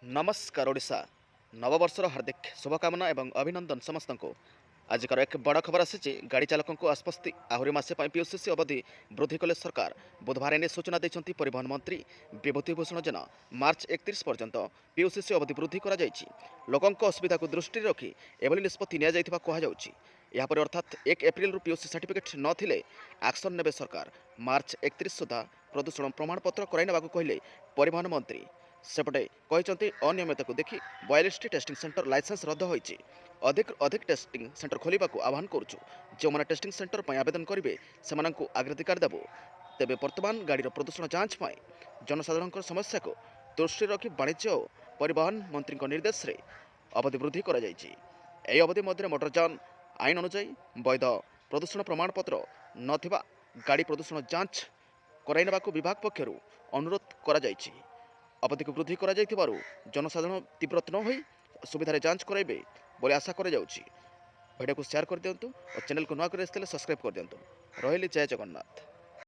नमस्कार ओडिशा नववर्षर हार्दिक शुभकामना एवं अभिनंदन समस्त को। आजिकार एक बड़ खबर आसी गाड़ी चालकों को आश्वस्ति आहरी मासे पीयूसीसी अवधि वृद्धि कले सरकार। बुधवार एने सूचना देते परिवहन मंत्री विभूतिभूषण जेना मार्च 31 पर्यंत पीयूसीसी अवधि वृद्धि कर लोकों असुविधा को दृष्टि रखी एभली निष्पत्ति निपर अर्थात 1 एप्रिल पीयूसी सर्टिफिकेट नथिले एक्शन नेबे सरकार। मार्च 31 सुधा प्रदूषण प्रमाणपत्र कराइने कहले परिवहन मंत्री। सेपटे कहते अनियमित को देखि 42टी टेस्टिंग सेंटर लाइसेंस रद्द होती। अधिक टेस्टिंग सेंटर खोलने को आह्वान करुचु। जो मैंने टेस्टिंग सेंटर पर आवेदन करेंगे से अग्राधिकार देव। तेबे वर्तमान गाड़ीर प्रदूषण जांच जनसाधारण समस्या को दृष्टि रखी वाणिज्य और परिवहन मंत्री निर्देश में अवधि वृद्धि कर अवधि मध्य मोटरयान आईन अनुजाई वैध प्रदूषण प्रमाणपत्र नथिबा गाड़ी प्रदूषण जांच कराइने विभाग पक्षर अनुरोध कर अवधि को वृद्धि कर जनसाधारण तीव्रत न हो सुविधा जांच कराइबे बोली आशा कर भिडियो को शेयर कर दिंतु और चैनल को नया कर सब्सक्राइब कर दिंतु। रही जय जगन्नाथ।